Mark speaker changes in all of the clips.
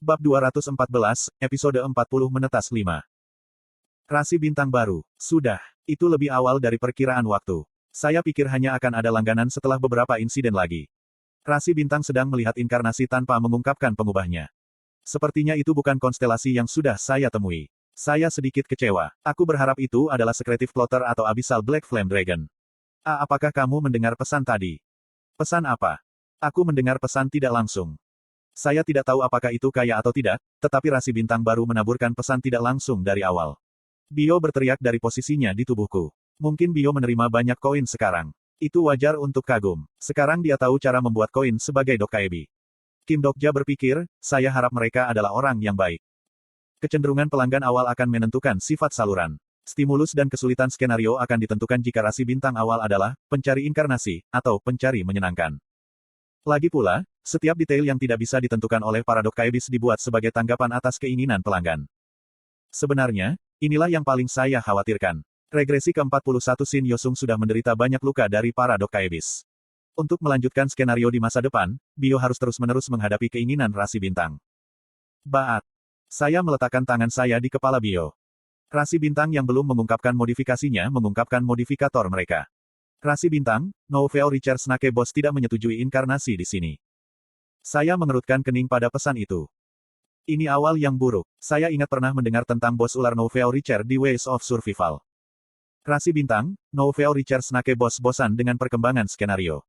Speaker 1: Bab 214, episode 40 menetas 5. Rasi bintang baru. Sudah, itu lebih awal dari perkiraan waktu. Saya pikir hanya akan ada langganan setelah beberapa insiden lagi. Rasi bintang sedang melihat inkarnasi tanpa mengungkapkan pengubahnya. Sepertinya itu bukan konstelasi yang sudah saya temui. Saya sedikit kecewa. Aku berharap itu adalah Secretive Plotter atau Abyssal Black Flame Dragon. Apakah kamu mendengar pesan tadi? Pesan apa? Aku mendengar pesan tidak langsung. Saya tidak tahu apakah itu kaya atau tidak, tetapi rasi bintang baru menaburkan pesan tidak langsung dari awal. Bio berteriak dari posisinya di tubuhku. Mungkin Bio menerima banyak koin sekarang. Itu wajar untuk kagum. Sekarang dia tahu cara membuat koin sebagai Dokkaebi. Kim Dokja berpikir, saya harap mereka adalah orang yang baik. Kecenderungan pelanggan awal akan menentukan sifat saluran. Stimulus dan kesulitan skenario akan ditentukan jika rasi bintang awal adalah pencari inkarnasi atau pencari menyenangkan. Lagi pula, setiap detail yang tidak bisa ditentukan oleh para Dokkaebis dibuat sebagai tanggapan atas keinginan pelanggan. Sebenarnya, inilah yang paling saya khawatirkan. Regresi ke-41 Shin Yosung sudah menderita banyak luka dari para Dokkaebis. Untuk melanjutkan skenario di masa depan, Bio harus terus-menerus menghadapi keinginan rasi bintang. Baat. Saya meletakkan tangan saya di kepala Bio. Rasi bintang yang belum mengungkapkan modifikasinya mengungkapkan modifikator mereka. Rasi bintang, Nouvelle Richard Snake Boss tidak menyetujui inkarnasi di sini. Saya mengerutkan kening pada pesan itu. Ini awal yang buruk. Saya ingat pernah mendengar tentang bos ular Nouvelle Richard di Ways of Survival. Rasi bintang, Nouvelle Richard Snake Boss bosan dengan perkembangan skenario.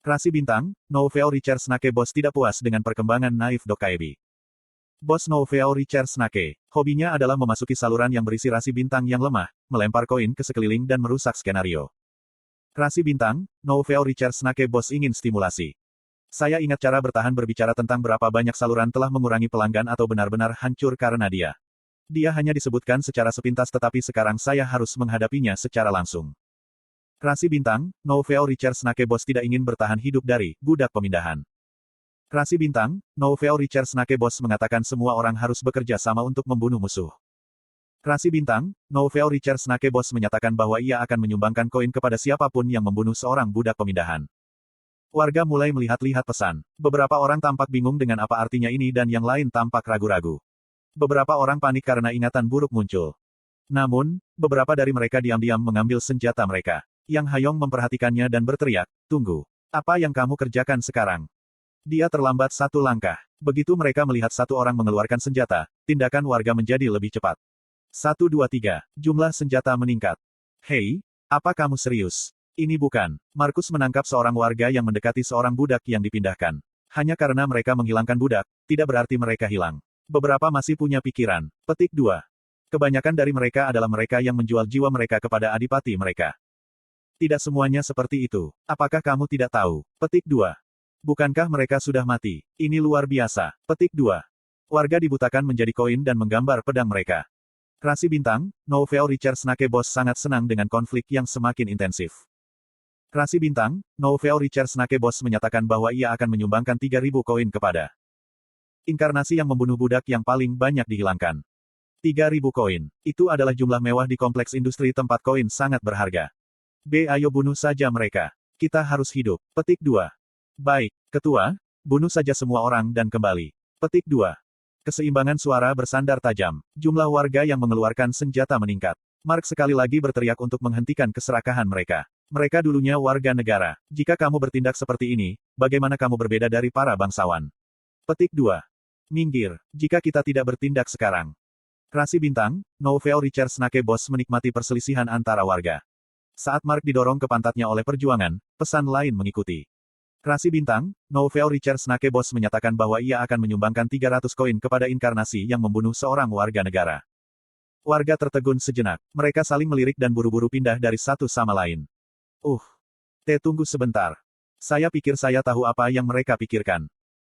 Speaker 1: Rasi bintang, Nouvelle Richard Snake Boss tidak puas dengan perkembangan naif Dokkaebi. Bos Nouvelle Richard Snake, hobinya adalah memasuki saluran yang berisi rasi bintang yang lemah, melempar koin ke sekeliling dan merusak skenario. Rasi bintang, Nouvelle Richard Snake Boss ingin stimulasi. Saya ingat cara bertahan berbicara tentang berapa banyak saluran telah mengurangi pelanggan atau benar-benar hancur karena dia. Dia hanya disebutkan secara sepintas tetapi sekarang saya harus menghadapinya secara langsung. Rasi bintang, Nouvelle Richard Snake Boss tidak ingin bertahan hidup dari budak pemindahan. Rasi bintang, Nouvelle Richard Snake Boss mengatakan semua orang harus bekerja sama untuk membunuh musuh. Rasi bintang, Nouvelle Richard Snake Boss menyatakan bahwa ia akan menyumbangkan koin kepada siapapun yang membunuh seorang budak pemindahan. Warga mulai melihat-lihat pesan. Beberapa orang tampak bingung dengan apa artinya ini dan yang lain tampak ragu-ragu. Beberapa orang panik karena ingatan buruk muncul. Namun, beberapa dari mereka diam-diam mengambil senjata mereka. Yang Hayong memperhatikannya dan berteriak, "Tunggu. Apa yang kamu kerjakan sekarang?" Dia terlambat satu langkah. Begitu mereka melihat satu orang mengeluarkan senjata, tindakan warga menjadi lebih cepat. 1, 2, 3. Jumlah senjata meningkat. Hei, apa kamu serius? Ini bukan. Markus menangkap seorang warga yang mendekati seorang budak yang dipindahkan. Hanya karena mereka menghilangkan budak, tidak berarti mereka hilang. Beberapa masih punya pikiran. Petik 2. Kebanyakan dari mereka adalah mereka yang menjual jiwa mereka kepada adipati mereka. Tidak semuanya seperti itu. Apakah kamu tidak tahu? Petik 2. Bukankah mereka sudah mati? Ini luar biasa. Petik 2. Warga dibutakan menjadi koin dan menggambar pedang mereka. Rasi bintang, Nouvelle Richard Snake Boss sangat senang dengan konflik yang semakin intensif. Rasi bintang, Nouvelle Richard Snake Boss menyatakan bahwa ia akan menyumbangkan 3.000 koin kepada inkarnasi yang membunuh budak yang paling banyak dihilangkan. 3.000 koin. Itu adalah jumlah mewah di kompleks industri tempat koin sangat berharga. Ayo bunuh saja mereka. Kita harus hidup. Petik 2. Baik, ketua, bunuh saja semua orang dan kembali. Petik 2. Keseimbangan suara bersandar tajam. Jumlah warga yang mengeluarkan senjata meningkat. Mark sekali lagi berteriak untuk menghentikan keserakahan mereka. Mereka dulunya warga negara. Jika kamu bertindak seperti ini, bagaimana kamu berbeda dari para bangsawan? Petik 2. Minggir, jika kita tidak bertindak sekarang. Rasi bintang, Nouvelle Richard Snake Boss menikmati perselisihan antara warga. Saat Mark didorong ke pantatnya oleh perjuangan, pesan lain mengikuti. Rasi bintang, Nouvelle Richard Snake Boss menyatakan bahwa ia akan menyumbangkan 300 koin kepada inkarnasi yang membunuh seorang warga negara. Warga tertegun sejenak. Mereka saling melirik dan buru-buru pindah dari satu sama lain. Tunggu sebentar. Saya pikir saya tahu apa yang mereka pikirkan.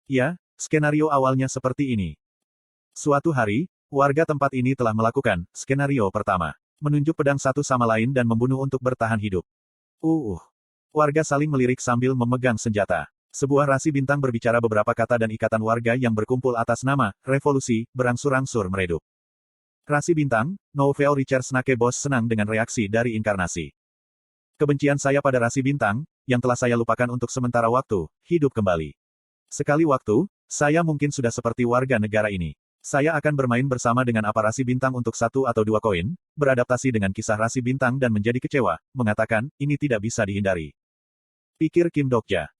Speaker 1: Ya, skenario awalnya seperti ini. Suatu hari, warga tempat ini telah melakukan skenario pertama. Menunjuk pedang satu sama lain dan membunuh untuk bertahan hidup. Warga saling melirik sambil memegang senjata. Sebuah rasi bintang berbicara beberapa kata dan ikatan warga yang berkumpul atas nama revolusi berangsur-angsur meredup. Rasi bintang, Nouvelle Richard Snake Boss senang dengan reaksi dari inkarnasi. Kebencian saya pada rasi bintang, yang telah saya lupakan untuk sementara waktu, hidup kembali. Sekali waktu, saya mungkin sudah seperti warga negara ini. Saya akan bermain bersama dengan apa rasi bintang untuk 1 atau 2 koin, beradaptasi dengan kisah rasi bintang dan menjadi kecewa, mengatakan, ini tidak bisa dihindari. Pikir Kim Dokja.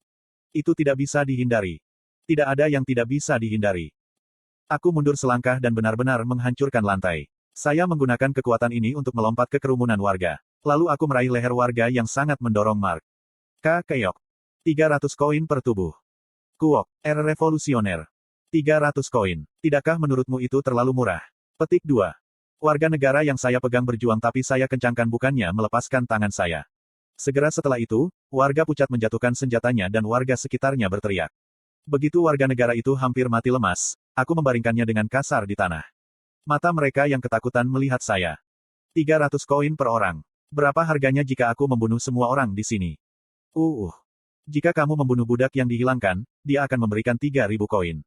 Speaker 1: Itu tidak bisa dihindari. Tidak ada yang tidak bisa dihindari. Aku mundur selangkah dan benar-benar menghancurkan lantai. Saya menggunakan kekuatan ini untuk melompat ke kerumunan warga. Lalu aku meraih leher warga yang sangat mendorong Mark. Keok. 300 koin per tubuh. Kuok, revolusioner. 300 koin. Tidakkah menurutmu itu terlalu murah? Petik 2. Warga negara yang saya pegang berjuang tapi saya kencangkan bukannya melepaskan tangan saya. Segera setelah itu, warga pucat menjatuhkan senjatanya dan warga sekitarnya berteriak. Begitu warga negara itu hampir mati lemas, aku membaringkannya dengan kasar di tanah. Mata mereka yang ketakutan melihat saya. 300 koin per orang. Berapa harganya jika aku membunuh semua orang di sini? Jika kamu membunuh budak yang dihilangkan, dia akan memberikan 3.000 koin.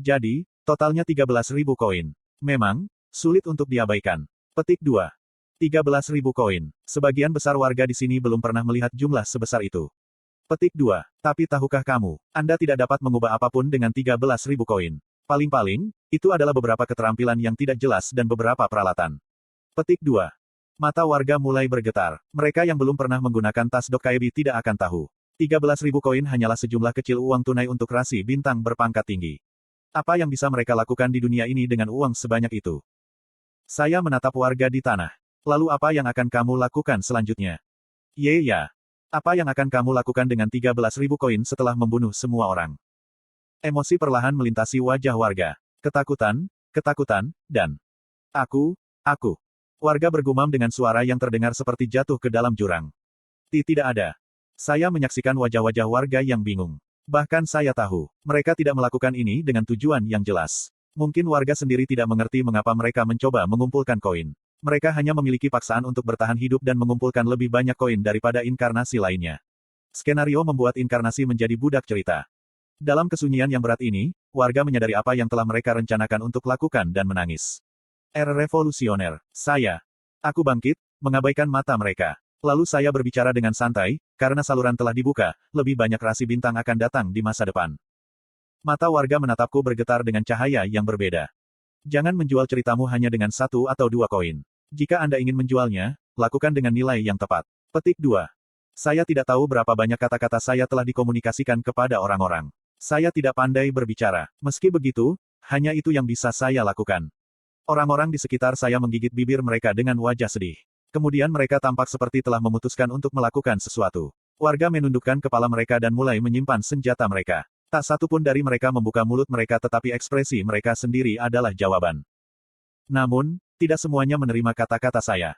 Speaker 1: Jadi, totalnya 13.000 koin. Memang, sulit untuk diabaikan. Petik 2. 13.000 koin. Sebagian besar warga di sini belum pernah melihat jumlah sebesar itu. Petik 2. Tapi tahukah kamu, Anda tidak dapat mengubah apapun dengan 13.000 koin. Paling-paling, itu adalah beberapa keterampilan yang tidak jelas dan beberapa peralatan. Petik 2. Mata warga mulai bergetar. Mereka yang belum pernah menggunakan tas Dokkaebi tidak akan tahu. 13.000 koin hanyalah sejumlah kecil uang tunai untuk rasi bintang berpangkat tinggi. Apa yang bisa mereka lakukan di dunia ini dengan uang sebanyak itu? Saya menatap warga di tanah. Lalu apa yang akan kamu lakukan selanjutnya? Ya. Apa yang akan kamu lakukan dengan 13.000 koin setelah membunuh semua orang? Emosi perlahan melintasi wajah warga. Ketakutan, dan Aku. Warga bergumam dengan suara yang terdengar seperti jatuh ke dalam jurang. Tidak ada. Saya menyaksikan wajah-wajah warga yang bingung. Bahkan saya tahu, mereka tidak melakukan ini dengan tujuan yang jelas. Mungkin warga sendiri tidak mengerti mengapa mereka mencoba mengumpulkan koin. Mereka hanya memiliki paksaan untuk bertahan hidup dan mengumpulkan lebih banyak koin daripada inkarnasi lainnya. Skenario membuat inkarnasi menjadi budak cerita. Dalam kesunyian yang berat ini, warga menyadari apa yang telah mereka rencanakan untuk lakukan dan menangis. Revolusioner. Aku bangkit, mengabaikan mata mereka. Lalu saya berbicara dengan santai, karena saluran telah dibuka, lebih banyak rasi bintang akan datang di masa depan. Mata warga menatapku bergetar dengan cahaya yang berbeda. Jangan menjual ceritamu hanya dengan 1 atau 2 koin. Jika Anda ingin menjualnya, lakukan dengan nilai yang tepat. Petik 2. Saya tidak tahu berapa banyak kata-kata saya telah dikomunikasikan kepada orang-orang. Saya tidak pandai berbicara. Meski begitu, hanya itu yang bisa saya lakukan. Orang-orang di sekitar saya menggigit bibir mereka dengan wajah sedih. Kemudian mereka tampak seperti telah memutuskan untuk melakukan sesuatu. Warga menundukkan kepala mereka dan mulai menyimpan senjata mereka. Tak satu pun dari mereka membuka mulut mereka tetapi ekspresi mereka sendiri adalah jawaban. Namun, tidak semuanya menerima kata-kata saya.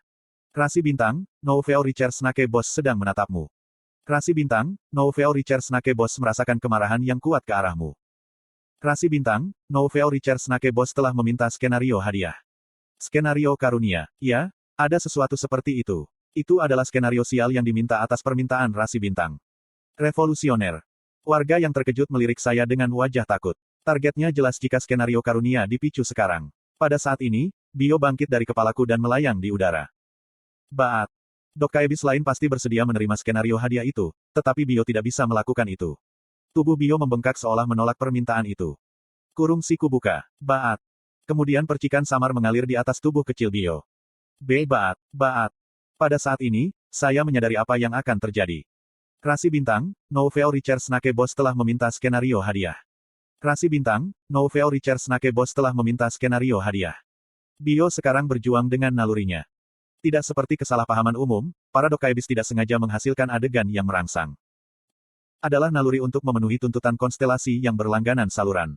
Speaker 1: Rasi bintang, Nouvelle Richard Snake Boss sedang menatapmu. Rasi bintang, Nouvelle Richard Snake Boss merasakan kemarahan yang kuat ke arahmu. Rasi bintang, Nouvelle Richard Snake Boss telah meminta skenario hadiah. Skenario karunia, ya? Ada sesuatu seperti itu. Itu adalah skenario sial yang diminta atas permintaan rasi bintang. Revolusioner. Warga yang terkejut melirik saya dengan wajah takut. Targetnya jelas jika skenario karunia dipicu sekarang. Pada saat ini, Bio bangkit dari kepalaku dan melayang di udara. Baat. Dokkaebis lain pasti bersedia menerima skenario hadiah itu, tetapi Bio tidak bisa melakukan itu. Tubuh Bio membengkak seolah menolak permintaan itu. Kurung siku buka. Baat. Kemudian percikan samar mengalir di atas tubuh kecil Bio. Baat. Pada saat ini, saya menyadari apa yang akan terjadi. Rasi bintang, Nouvelle Richard Snake Boss telah meminta skenario hadiah. Rasi bintang, Nouvelle Richard Snake Boss telah meminta skenario hadiah. Bio sekarang berjuang dengan nalurinya. Tidak seperti kesalahpahaman umum, para Dokkaebis tidak sengaja menghasilkan adegan yang merangsang. Adalah naluri untuk memenuhi tuntutan konstelasi yang berlangganan saluran.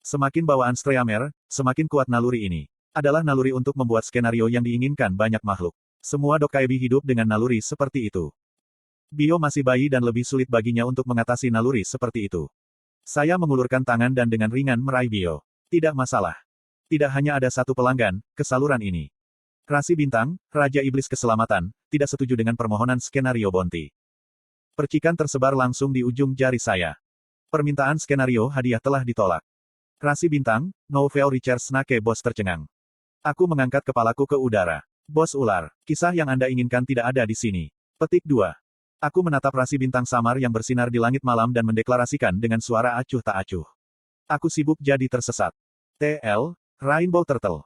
Speaker 1: Semakin bawaan Streamer, semakin kuat naluri ini. Adalah naluri untuk membuat skenario yang diinginkan banyak makhluk. Semua Dokkaebi hidup dengan naluri seperti itu. Bio masih bayi dan lebih sulit baginya untuk mengatasi naluri seperti itu. Saya mengulurkan tangan dan dengan ringan meraih Bio. Tidak masalah. Tidak hanya ada satu pelanggan ke saluran ini. Rasi bintang, Raja Iblis Keselamatan, tidak setuju dengan permohonan skenario bounty. Percikan tersebar langsung di ujung jari saya. Permintaan skenario hadiah telah ditolak. Rasi bintang, Nouvelle Richard Snake Boss tercengang. Aku mengangkat kepalaku ke udara. Bos ular, kisah yang Anda inginkan tidak ada di sini. Petik 2. Aku menatap rasi bintang samar yang bersinar di langit malam dan mendeklarasikan dengan suara acuh tak acuh. Aku sibuk jadi tersesat. TL, Rainbow Turtle.